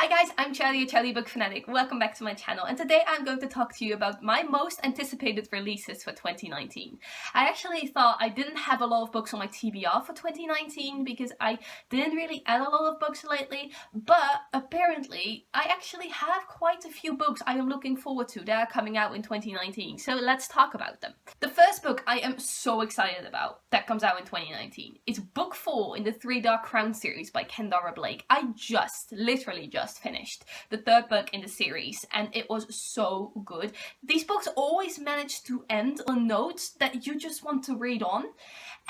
Hi guys, I'm Charlie, a Charlie book fanatic. Welcome back to my channel, and today I'm going to talk to you about my most anticipated releases for 2019. I actually thought I didn't have a lot of books on my TBR for 2019 because I didn't really add a lot of books lately, but apparently I actually have quite a few books I am looking forward to that are coming out in 2019, so let's talk about them. The first book I am so excited about that comes out in 2019 is book 4 in the Three Dark Crowns series by Kendare. I literally just finished the third book in the series and it was so good. These books always manage to end on notes that you just want to read on,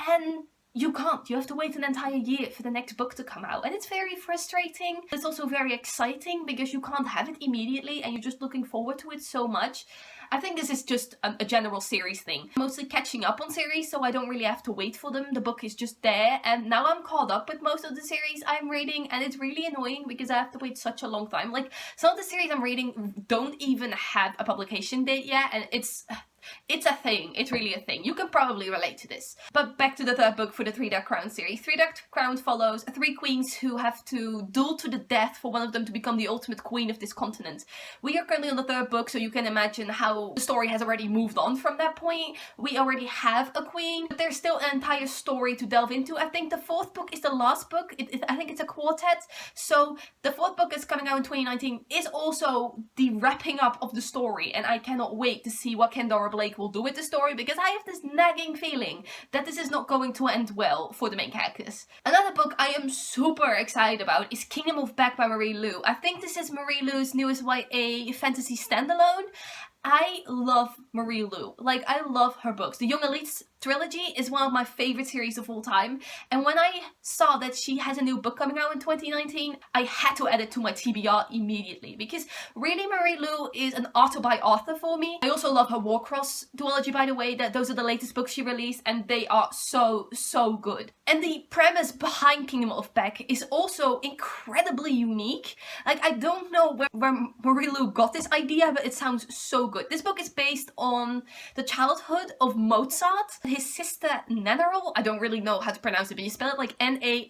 and you can't. You have to wait an entire year for the next book to come out, and it's very frustrating. It's also very exciting because you can't have it immediately and you're just looking forward to it so much. I think this is just a general series thing. I'm mostly catching up on series, so I don't really have to wait for them. The book is just there, and now I'm caught up with most of the series I'm reading, and it's really annoying because I have to wait such a long time. Like, some of the series I'm reading don't even have a publication date yet, and it's a thing. It's really a thing. You can probably relate to this. But back to the third book for the Three Dark Crowns series. Three Dark Crowns follows 3 queens who have to duel to the death for one of them to become the ultimate queen of this continent. We are currently on the third book, so you can imagine how the story has already moved on from that point. We already have a queen, but there's still an entire story to delve into. I think the fourth book is the last book. I think it's a quartet. So the fourth book is coming out in 2019 is also the wrapping up of the story, and I cannot wait to see what Kendare will do with the story, because I have this nagging feeling that this is not going to end well for the main characters. Another book I am super excited about is Kingdom of Beck by Marie Lu. I think this is Marie Lu's newest YA fantasy standalone. I love Marie Lu. Like, I love her books. The Young Elites trilogy is one of my favorite series of all time, and when I saw that she has a new book coming out in 2019, I had to add it to my TBR immediately, because really Marie Lu is an author by author for me. I also love her Warcross duology, by the way. Those are the latest books she released, and they are so good. And the premise behind Kingdom of Beck is also incredibly unique. Like, I don't know where Marie Lu got this idea, but it sounds so good. This book is based on the childhood of Mozart. His sister Nannerl, I don't really know how to pronounce it, but you spell it like Nannerl,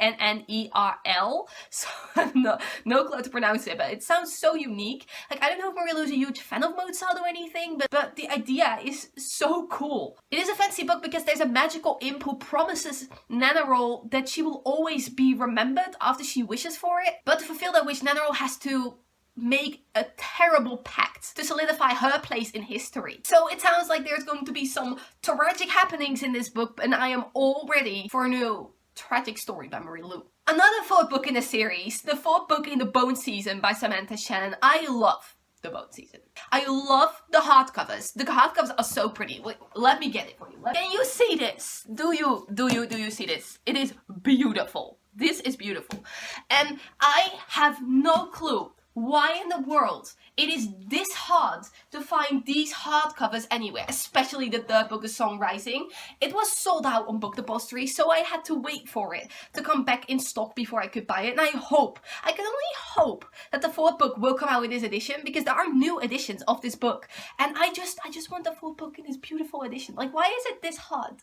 so I have no clue how to pronounce it, but it sounds so unique. Like, I don't know if Marie Lu's a huge fan of Mozart or anything, but the idea is so cool. It is a fancy book because there's a magical imp who promises Nannerl that she will always be remembered after she wishes for it, but to fulfill that wish, Nannerl has to make a terrible pact to solidify her place in history. So it sounds like there's going to be some tragic happenings in this book, and I am all ready for a new tragic story by Marie Lu. Another fourth book in the series, the fourth book in the Bone Season by Samantha Shannon. I love the Bone Season. I love the hardcovers. The hardcovers are so pretty. Wait, let me get it for you. Can you see this? Do you see this? It is beautiful. This is beautiful. And I have no clue why in the world it is this hard to find these hardcovers anywhere, especially the third book, The Song Rising. It was sold out on Book Depository, so I had to wait for it to come back in stock before I could buy it. And I can only hope that the fourth book will come out in this edition, because there are new editions of this book, and I just want the fourth book in this beautiful edition. Like, why is it this hard?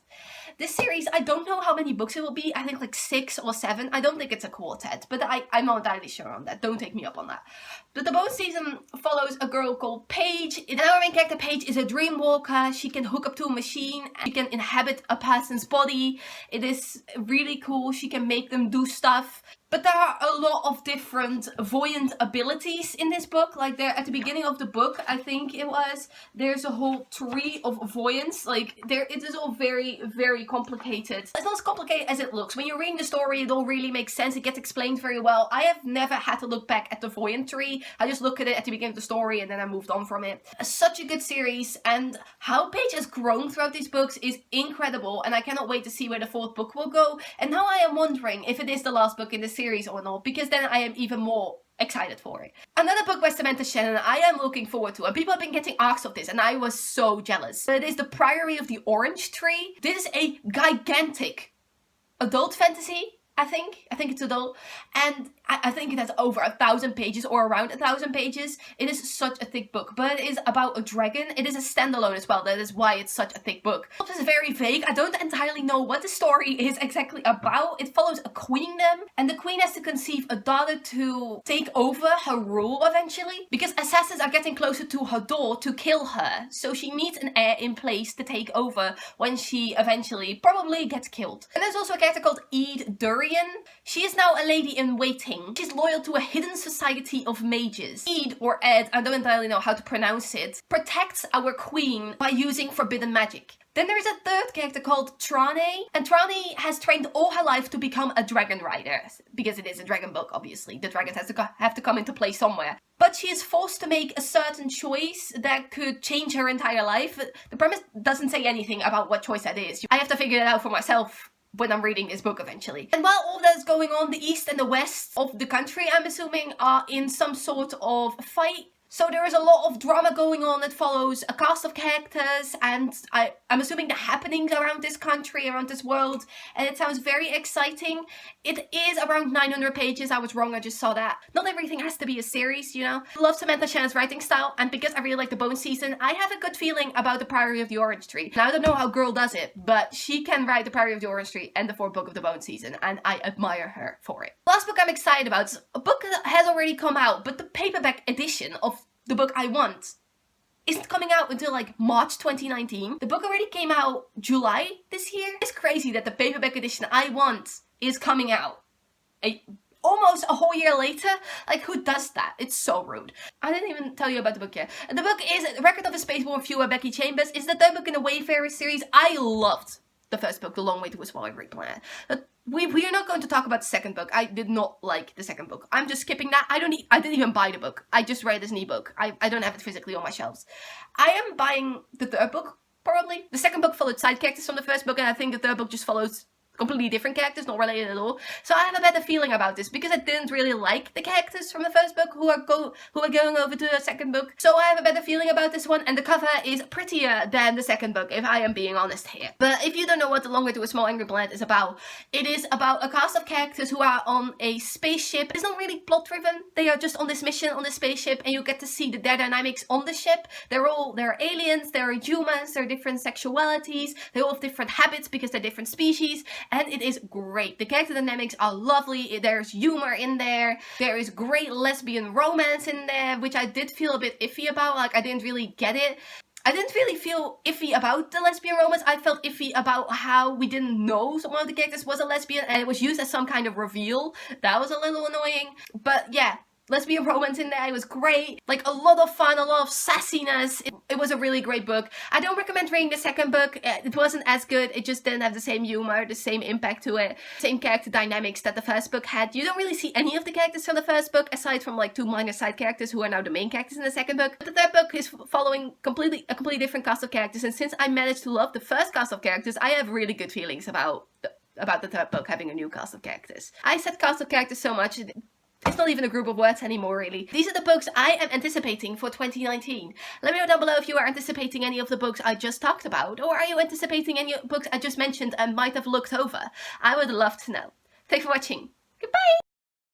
This series, I don't know how many books it will be. I think like 6 or 7. I don't think it's a quartet, but I'm not entirely sure on that. Don't take me up on that. But the Bone Season follows a girl called Paige. And our main character, Paige, is a dream walker. She can hook up to a machine and she can inhabit a person's body. It is really cool. She can make them do stuff. But there are a lot of different voyant abilities in this book. Like, there at the beginning of the book, I think it was, there's a whole tree of voyants. Like, it is all very complicated. It's not as complicated as it looks. When you're reading the story, it all really makes sense. It gets explained very well. I have never had to look back at the voyant tree. I just look at it at the beginning of the story and then I moved on from it. Such a good series, and how Paige has grown throughout these books is incredible, and I cannot wait to see where the fourth book will go. And now I am wondering if it is the last book in the series or not, because then I am even more excited for it. Another book by Samantha Shannon I am looking forward to, and people have been getting asked of this and I was so jealous. It is The Priory of the Orange Tree. This is a gigantic adult fantasy I think it's adult, and I think it has over 1,000 pages or around 1,000 pages. It is such a thick book, but it is about a dragon. It is a standalone as well. That is why it's such a thick book. The plot is very vague. I don't entirely know what the story is exactly about. It follows a queendom, and the queen has to conceive a daughter to take over her rule eventually, because assassins are getting closer to her door to kill her. So she needs an heir in place to take over when she eventually probably gets killed. And there's also a character called Ede Durian. She is now a lady in waiting. She's loyal to a hidden society of mages. Ede, or Ed, I don't entirely know how to pronounce it, protects our queen by using forbidden magic. Then there is a third character called Trane, and Trane has trained all her life to become a dragon rider, because it is a dragon book, obviously. The dragons have to come into play somewhere. But she is forced to make a certain choice that could change her entire life. The premise doesn't say anything about what choice that is. I have to figure it out for myself when I'm reading this book eventually. And while all that's going on, the east and the west of the country, I'm assuming, are in some sort of fight. So there is a lot of drama going on that follows a cast of characters, and I'm assuming the happenings around this country, around this world, and it sounds very exciting. It is around 900 pages. I was wrong, I just saw that. Not everything has to be a series, you know. I love Samantha Shannon's writing style, and because I really like the Bone season, I have a good feeling about the Priory of the Orange Tree. Now I don't know how girl does it, but she can write the Priory of the Orange Tree and the fourth book of the Bone season, and I admire her for it. The last book I'm excited about is a book that has already come out, but the paperback edition of the book I want isn't coming out until like March 2019. The book already came out July this year. It's crazy that the paperback edition I want is coming out almost a whole year later. Like, who does that? It's so rude. I didn't even tell you about the book yet. The book is Record of a Spaceborn Viewer, Becky Chambers. It's the third book in the Wayfarer series. I loved the first book, The Long Way to a Smaller Great Planet. But we are not going to talk about the second book. I did not like the second book. I'm just skipping that. I didn't even buy the book. I just read it as an ebook. I don't have it physically on my shelves. I am buying the third book, probably. The second book followed side characters from the first book, and I think the third book just follows completely different characters, not related at all. So I have a better feeling about this because I didn't really like the characters from the first book who are going over to the second book. So I have a better feeling about this one, and the cover is prettier than the second book, if I am being honest here. But if you don't know what The Long Way to a Small Angry Planet is about, it is about a cast of characters who are on a spaceship. It's not really plot driven. They are just on this mission on this spaceship, and you get to see their dynamics on the ship. They're aliens, they're humans, they're different sexualities, they all have different habits because they're different species. And it is great. The character dynamics are lovely. There's humor in there. There is great lesbian romance in there, which I did feel a bit iffy about. Like, I didn't really get it. I didn't really feel iffy about the lesbian romance. I felt iffy about how we didn't know one of the characters was a lesbian and it was used as some kind of reveal. That was a little annoying. But yeah, lesbian romance in there, it was great. Like, a lot of fun, a lot of sassiness. It was a really great book. I don't recommend reading the second book. It wasn't as good. It just didn't have the same humor, the same impact to it, same character dynamics that the first book had. You don't really see any of the characters from the first book, aside from like two minor side characters who are now the main characters in the second book. But the third book is following a completely different cast of characters, and since I managed to love the first cast of characters, I have really good feelings about the third book having a new cast of characters. I said cast of characters so much, it's not even a group of words anymore, really. These are the books I am anticipating for 2019. Let me know down below if you are anticipating any of the books I just talked about, or are you anticipating any books I just mentioned and might have looked over? I would love to know. Thanks for watching. Goodbye!